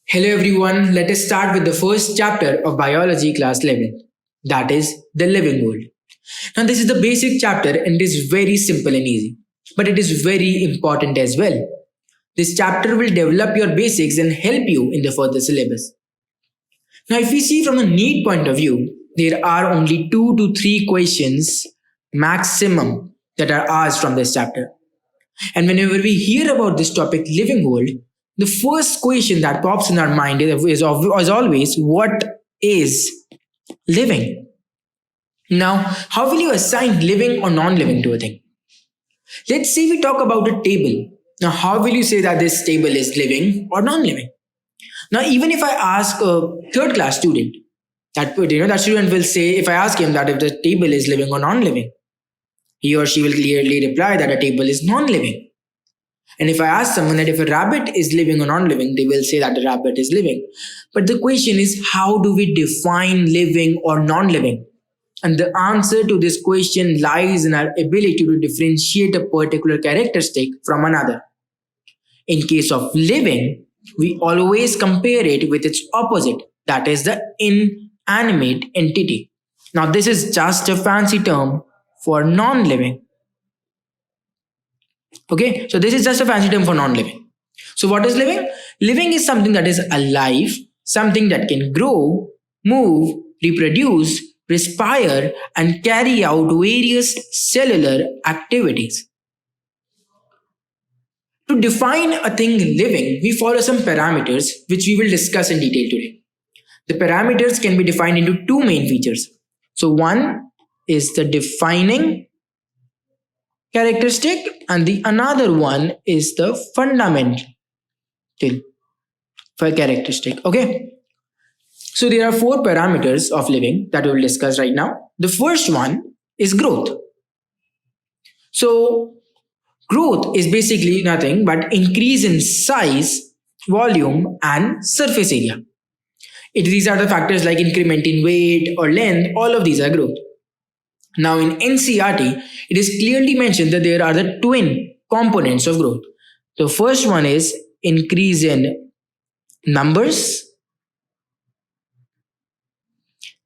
Hello everyone, let us start with the first chapter of biology class 11, that is the living world. Now this is the basic chapter and it is very simple and easy, but it is very important as well. This chapter will develop your basics and help you in the further syllabus. Now if we see from a NEET point of view, there are only 2 to 3 questions maximum that are asked from this chapter. And whenever we hear about this topic, living world, the first question that pops in our mind is always, what is living? Now, how will you assign living or non living to a thing? Let's say we talk about a table. Now, how will you say that this table is living or non living? Now, even if I ask a third class student, that student will say, if I ask him that if the table is living or non living, he or she will clearly reply that a table is non living. And if I ask someone that if a rabbit is living or non living, they will say that the rabbit is living. But the question is, how do we define living or non living? And the answer to this question lies in our ability to differentiate a particular characteristic from another. In case of living, we always compare it with its opposite, that is the inanimate entity. Now, this is just a fancy term for non living. Okay, so this is just a fancy term for non living. So, what is living? Living is something that is alive, something that can grow, move, reproduce, respire, and carry out various cellular activities. To define a thing living, we follow some parameters which we will discuss in detail today. The parameters can be defined into two main features. So, one is the defining characteristic, and the another one is the fundamental characteristic. Okay, so there are four parameters of living that we will discuss right now. The first one is growth. So growth is basically nothing but increase in size, volume, and surface area. These are the factors like increment in weight or length. All of these are growth. Now in NCERT, it is clearly mentioned that there are the twin components of growth. The first one is increase in numbers,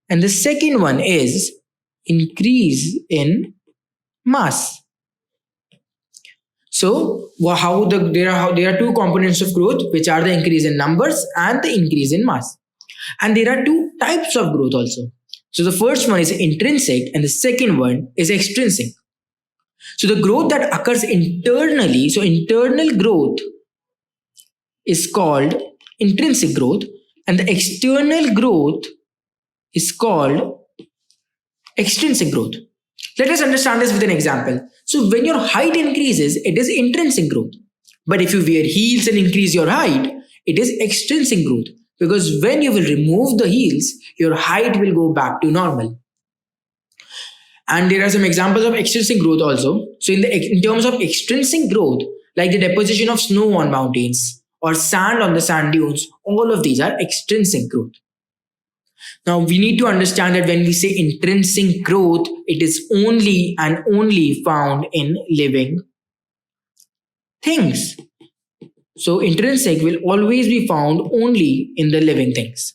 and the second one is increase in mass. So there are two components of growth, which are the increase in numbers and the increase in mass. And there are two types of growth also. So the first one is intrinsic and the second one is extrinsic. So the growth that occurs internally, so internal growth is called intrinsic growth, and the external growth is called extrinsic growth. Let us understand this with an example. So when your height increases, it is intrinsic growth. But if you wear heels and increase your height, it is extrinsic growth. Because when you will remove the heels, your height will go back to normal. And there are some examples of extrinsic growth also. So in terms of extrinsic growth, like the deposition of snow on mountains or sand on the sand dunes, all of these are extrinsic growth. Now we need to understand that when we say intrinsic growth, it is only and only found in living things. So intrinsic will always be found only in the living things.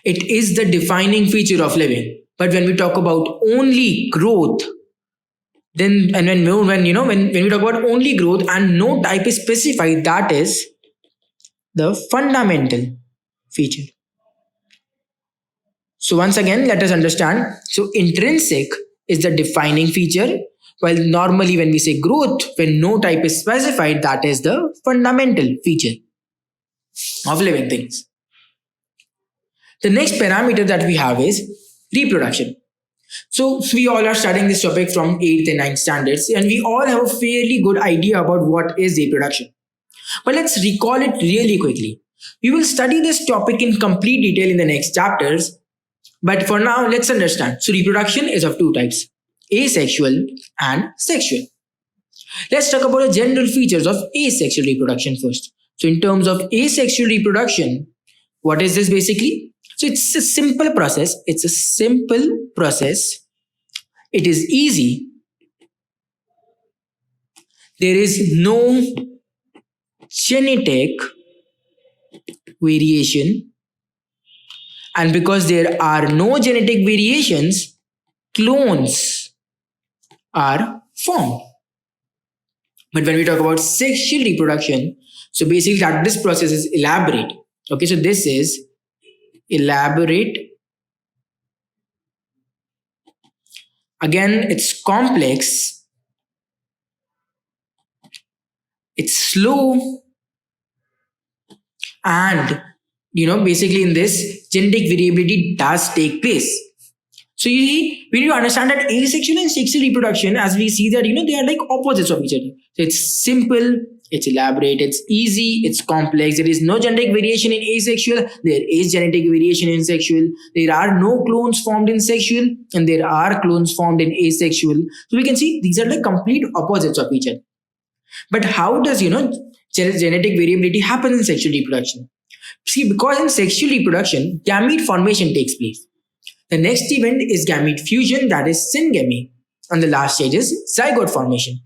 It is the defining feature of living. But when we talk about only growth, then and when we talk about only growth and no type is specified, that is the fundamental feature. So once again, let us understand. So intrinsic is the defining feature, while normally when we say growth, when no type is specified, that is the fundamental feature of living things. The next parameter that we have is reproduction. So we all are studying this topic from 8th and 9th standards, and we all have a fairly good idea about what is reproduction. But let's recall it really quickly. We will study this topic in complete detail in the next chapters, but for now, let's understand. So reproduction is of two types, asexual and sexual. Let's talk about the general features of asexual reproduction first. So in terms of asexual reproduction, what is this basically? So it's a simple process. It's a simple process. It is easy. There is no genetic variation, and because there are no genetic variations, clones are formed. But when we talk about sexual reproduction, so basically that this process is elaborate. Okay, so this is elaborate. Again, it's complex, it's slow, and basically in this, genetic variability does take place. So we need to understand that asexual and sexual reproduction, as we see that they are like opposites of each other. So it's simple, it's elaborate, it's easy, it's complex. There is no genetic variation in asexual, there is genetic variation in sexual. There are no clones formed in sexual, and there are clones formed in asexual. So we can see these are like complete opposites of each other. But how does genetic variability happen in sexual reproduction? See, because in sexual reproduction, gamete formation takes place. The next event is gamete fusion, that is syngamy. And the last stage is zygote formation.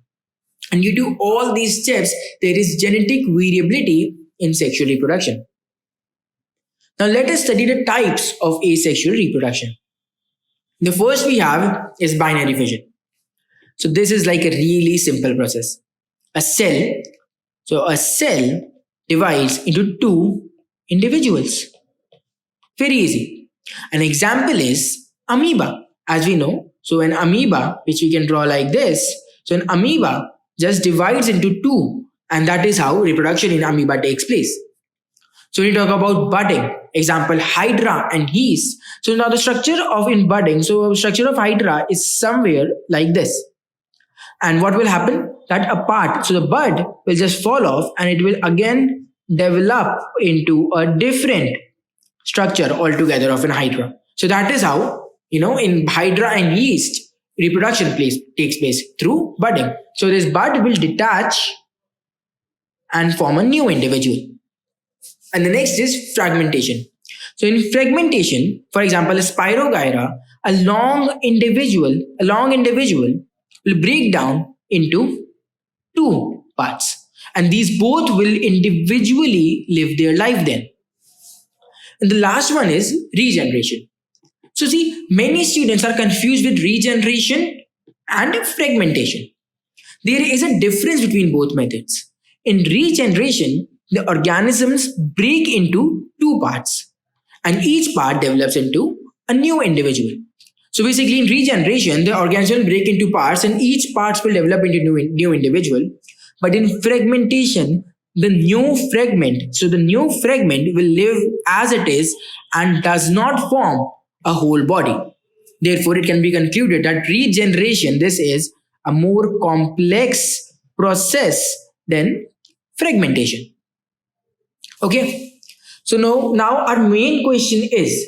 And due to all these steps, there is genetic variability in sexual reproduction. Now let us study the types of asexual reproduction. The first we have is binary fission. So this is like a really simple process. A cell divides into two individuals. Very easy. An example is amoeba, as we know. So an amoeba, which we can draw like this, so an amoeba just divides into two, and that is how reproduction in amoeba takes place. So when we talk about budding, example hydra and yeast. So now the structure of in budding, so structure of hydra is somewhere like this. And what will happen? That a part, so the bud will just fall off and it will again develop into a different structure altogether of an hydra. So that is how, in hydra and yeast, reproduction takes place through budding. So this bud will detach and form a new individual. And the next is fragmentation. So in fragmentation, for example, a spirogyra, a long individual will break down into two parts, and these both will individually live their life then. And the last one is regeneration. So see, many students are confused with regeneration and fragmentation. There is a difference between both methods. In regeneration, the organisms break into two parts, and each part develops into a new individual. So basically in regeneration, the organism will break into parts and each parts will develop into new individual. But in fragmentation, the new fragment will live as it is and does not form a whole body. Therefore, it can be concluded that regeneration, this is a more complex process than fragmentation. Okay. So now our main question is,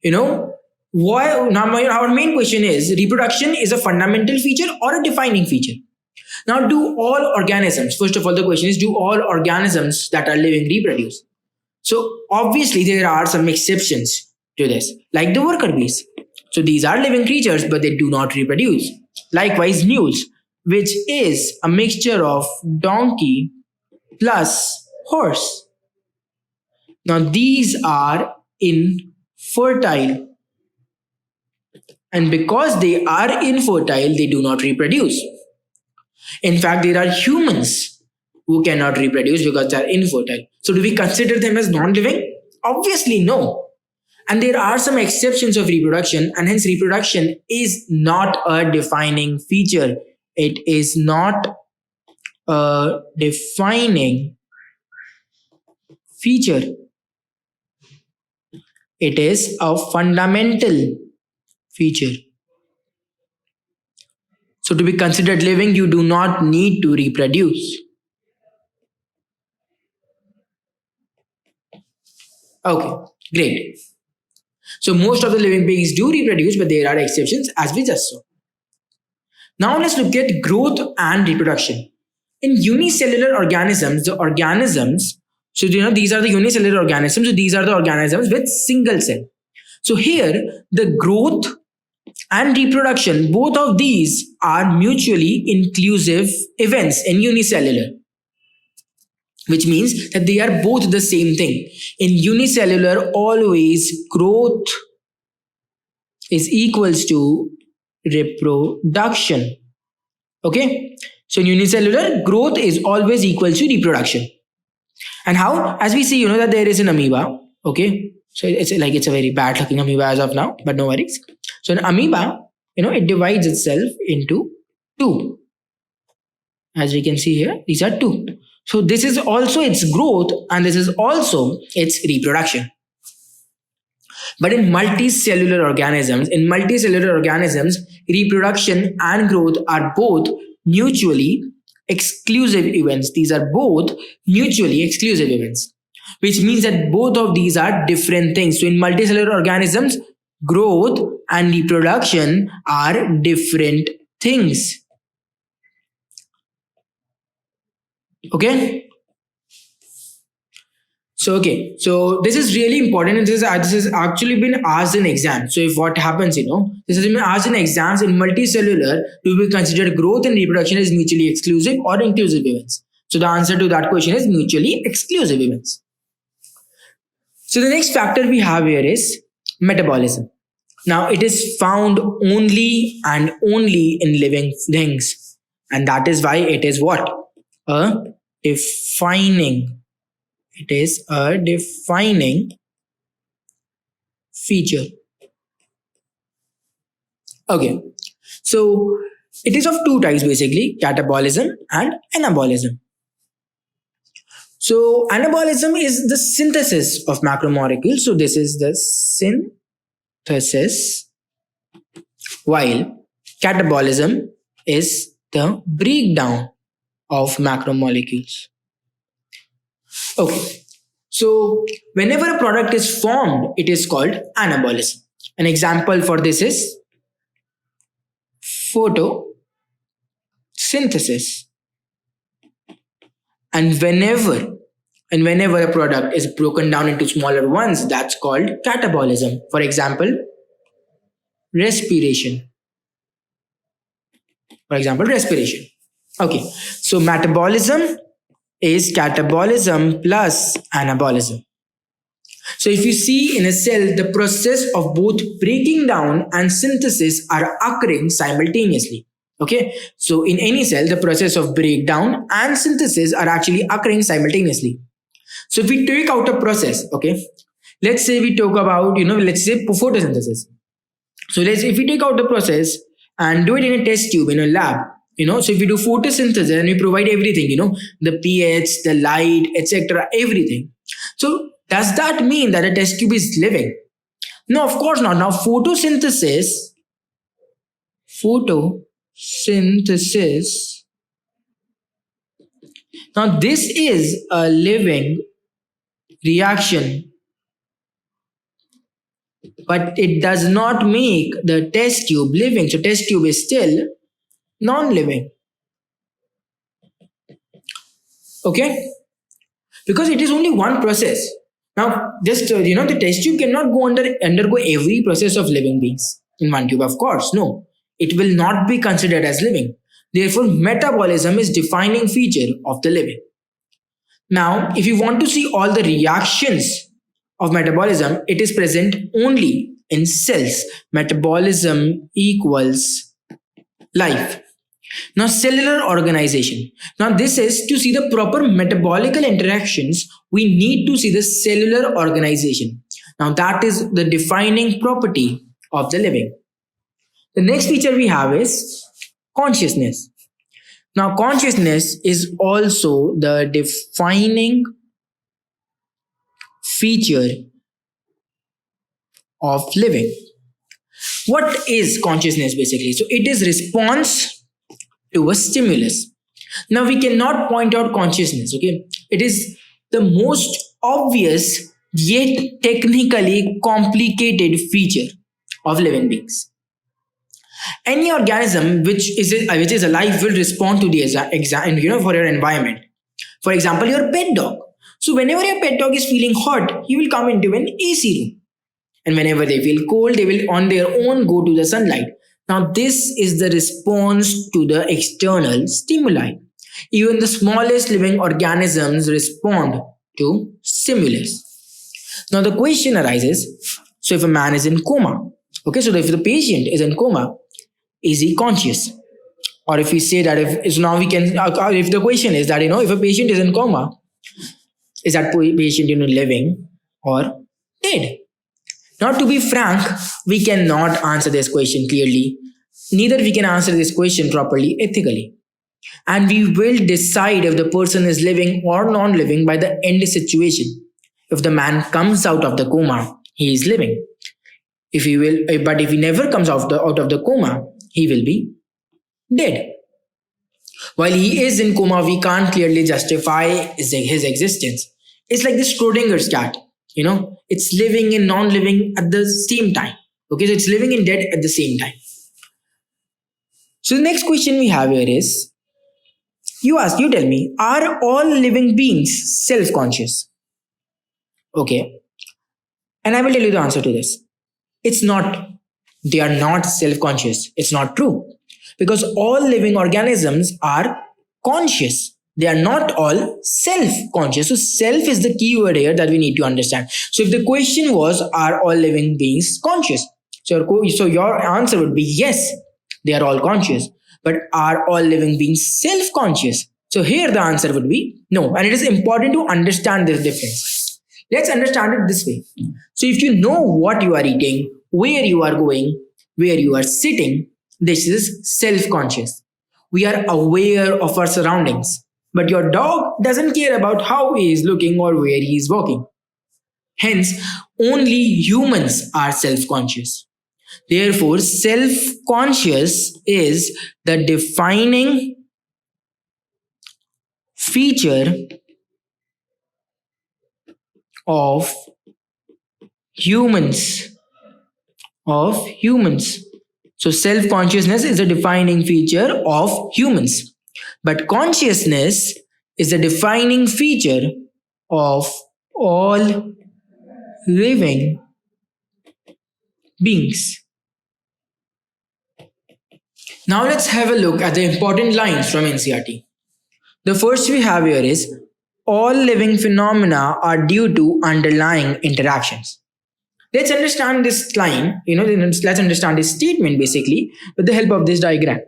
our main question is, reproduction is a fundamental feature or a defining feature? Now, do all organisms, first of all, the question is, do all organisms that are living reproduce? So obviously there are some exceptions to this, like the worker bees. So these are living creatures, but they do not reproduce. Likewise, mules, which is a mixture of donkey plus horse. Now these are infertile. And because they are infertile, they do not reproduce. In fact, there are humans who cannot reproduce because they are infertile. So do we consider them as non-living? Obviously no. And there are some exceptions of reproduction, and hence reproduction is not a defining feature. It is not a defining feature. It is a fundamental feature. So to be considered living, you do not need to reproduce. Okay, great. So most of the living beings do reproduce, but there are exceptions, as we just saw. Now let's look at growth and reproduction. In unicellular organisms, the organisms, so these are the unicellular organisms, so these are the organisms with single cell. So here, the growth and reproduction, both of these are mutually inclusive events in unicellular. which means that they are both the same thing. In unicellular, always growth is equals to reproduction. Okay, so in unicellular, growth is always equal to reproduction. And how? As we see, that there is an amoeba. Okay, so it's a very bad looking amoeba as of now, but no worries. So an amoeba, it divides itself into two. As we can see here, these are two. So this is also its growth, and this is also its reproduction. But in multicellular organisms, reproduction and growth are both mutually exclusive events. These are both mutually exclusive events, which means that both of these are different things. So in multicellular organisms, growth and reproduction are different things. Okay. So this is really important, and this has actually been asked in exams. So if what happens, this has been asked in exams. In multicellular, do we consider growth and reproduction as mutually exclusive or inclusive events? So the answer to that question is mutually exclusive events. So the next factor we have here is metabolism. Now it is found only and only in living things, and that is why it is what? It is a defining feature. Okay, so it is of two types basically, catabolism and anabolism. So anabolism is the synthesis of macromolecules. So this is the synthesis, while catabolism is the breakdown of macromolecules. Okay, so whenever a product is formed, it is called anabolism. An example for this is photosynthesis. And whenever a product is broken down into smaller ones, that's called catabolism. For example, respiration. Okay, so metabolism is catabolism plus anabolism. So if you see in a cell, the process of both breaking down and synthesis are occurring simultaneously. Okay, so in any cell, the process of breakdown and synthesis are actually occurring simultaneously. So if we take out a process, okay, let's say we talk about, let's say photosynthesis. So if we take out the process and do it in a test tube in a lab, so if we do photosynthesis and we provide everything, the pH, the light, etc., everything. So does that mean that a test tube is living? No, of course not. Now photosynthesis, now this is a living reaction, but it does not make the test tube living. So test tube is still non-living. Okay, because it is only one process. Now just the test tube cannot undergo every process of living beings in one tube. Of course, no, it will not be considered as living. Therefore, metabolism is defining feature of the living. Now, if you want to see all the reactions of metabolism, it is present only in cells. Metabolism equals life. Now, cellular organization. Now, this is to see the proper metabolical interactions, we need to see the cellular organization. Now, that is the defining property of the living. The next feature we have is consciousness. Now, consciousness is also the defining feature of living. What is consciousness basically? So, it is response to a stimulus. Now, we cannot point out consciousness, okay? It is the most obvious yet technically complicated feature of living beings. Any organism which is alive will respond to the for your environment. For example, your pet dog. So whenever your pet dog is feeling hot, he will come into an AC room. And whenever they feel cold, they will on their own go to the sunlight. Now this is the response to the external stimuli. Even the smallest living organisms respond to stimulus. Now the question arises, so if a man is in coma, okay, so if the patient is in coma, is he conscious? Or if we say that if so now we can if the question is that if a patient is in coma, is that patient living or dead? Now to be frank, we cannot answer this question clearly. Neither we can answer this question properly ethically. And we will decide if the person is living or non-living by the end situation. If the man comes out of the coma, he is living. But if he never comes out of the coma, he will be dead. While he is in coma, we can't clearly justify his existence. It's like the Schrodinger's cat. It's living and non-living at the same time. Okay, so it's living and dead at the same time. So the next question we have here is, you tell me, are all living beings self-conscious? Okay, and I will tell you the answer to this. It's not. They are not self-conscious. It's not true. Because all living organisms are conscious. They are not all self-conscious. So self is the key word here that we need to understand. So if the question was, are all living beings conscious? So your answer would be yes, they are all conscious. But are all living beings self-conscious? So here the answer would be no. And it is important to understand this difference. Let's understand it this way. So if you know what you are eating, where you are going, where you are sitting, this is self-conscious. We are aware of our surroundings. But your dog doesn't care about how he is looking or where he is walking. Hence, only humans are self-conscious. Therefore, self-conscious is the defining feature of humans. So self-consciousness is a defining feature of humans. But consciousness is a defining feature of all living beings. Now let's have a look at the important lines from NCERT. The first we have here is, all living phenomena are due to underlying interactions. Let's understand this line, let's understand this statement basically with the help of this diagram.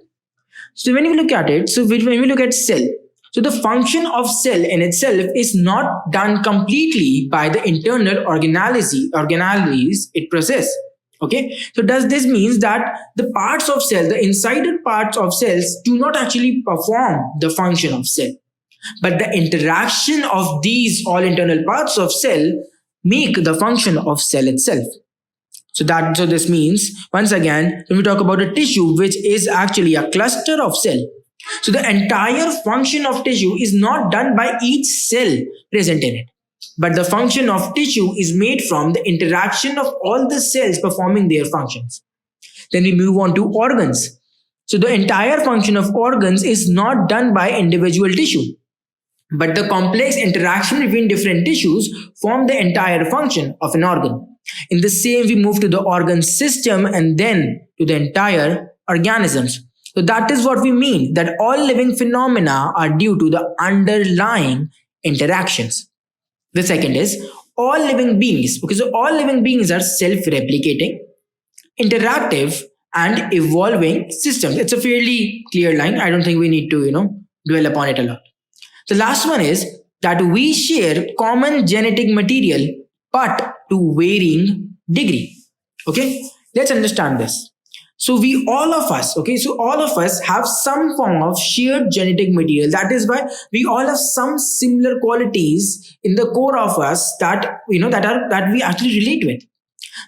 So when we look at it, when we look at cell, so the function of cell in itself is not done completely by the internal organelles it possesses. Okay, so does this means that the parts of cell, the insider parts of cells do not actually perform the function of cell, but the interaction of these all internal parts of cell make the function of cell itself. So this means, once again, when we talk about a tissue, which is actually a cluster of cell, so the entire function of tissue is not done by each cell present in it, but the function of tissue is made from the interaction of all the cells performing their functions. Then we move on to organs. So the entire function of organs is not done by individual tissue, but the complex interaction between different tissues form the entire function of an organ. In the same, we move to the organ system and then to the entire organisms. So that is what we mean, that all living phenomena are due to the underlying interactions. The second is all living beings. Okay, so all living beings are self-replicating, interactive, and evolving systems. It's a fairly clear line. I don't think we need to, dwell upon it a lot. The last one is that we share common genetic material, but to varying degree. Okay, let's understand this. So all of us have some form of shared genetic material. That is why we all have some similar qualities in the core of us that we actually relate with.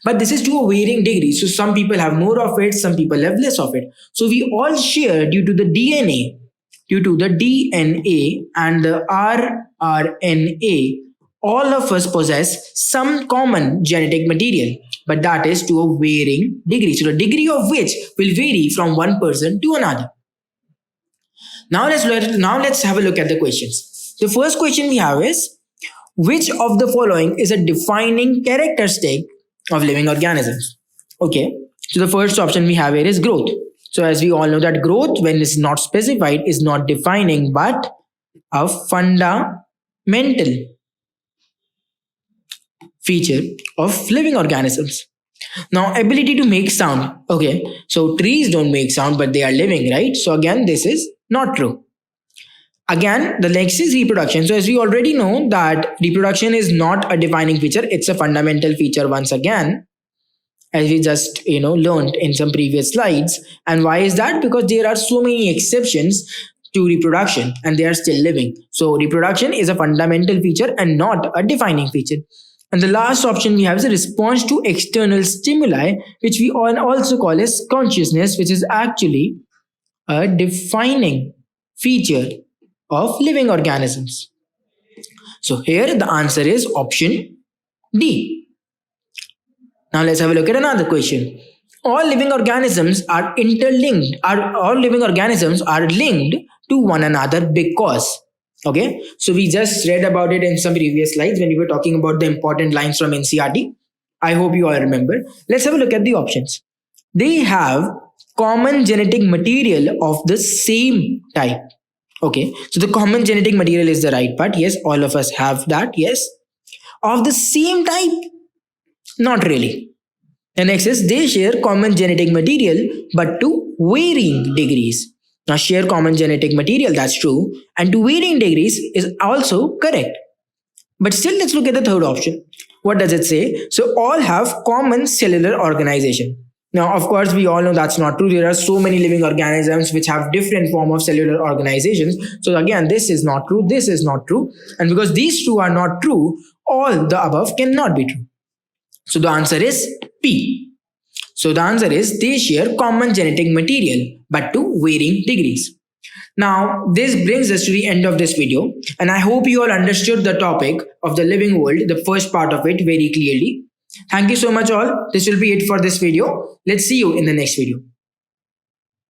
But this is to a varying degree. So some people have more of it, some people have less of it. So we all share due to the DNA and the RNA, all of us possess some common genetic material, but that is to a varying degree. So the degree of which will vary from one person to another. Now let's have a look at the questions. The first question we have is, which of the following is a defining characteristic of living organisms? Okay, so the first option we have here is growth. So as we all know that growth, when it's not specified, is not defining but a fundamental feature of living organisms. Now, ability to make sound. Okay, so trees don't make sound, but they are living, right? So again, this is not true. Again, the next is reproduction. So as we already know that reproduction is not a defining feature, it's a fundamental feature once again, as we just learned in some previous slides. And why is that? Because there are so many exceptions to reproduction and they are still living. So reproduction is a fundamental feature and not a defining feature. And the last option we have is a response to external stimuli, which we all also call as consciousness, which is actually a defining feature of living organisms. So here the answer is option D. Now let's have a look at another question. All living organisms are interlinked. All living organisms are linked to one another because. Okay, so we just read about it in some previous slides when we were talking about the important lines from NCERT. I hope you all remember. Let's have a look at the options. They have common genetic material of the same type. Okay, so the common genetic material is the right part. Yes, all of us have that. Yes, of the same type. Not really. The next is they share common genetic material but to varying degrees. Now, share common genetic material, that's true, and to varying degrees is also correct. But still, let's look at the third option. What does it say? So, all have common cellular organization. Now, of course, we all know that's not true. There are so many living organisms which have different form of cellular organizations. So, again, this is not true. This is not true. And because these two are not true, all the above cannot be true. So the answer is P. So the answer is they share common genetic material but to varying degrees. Now this brings us to the end of this video and I hope you all understood the topic of the living world, the first part of it very clearly. Thank you so much all. This will be it for this video. Let's see you in the next video.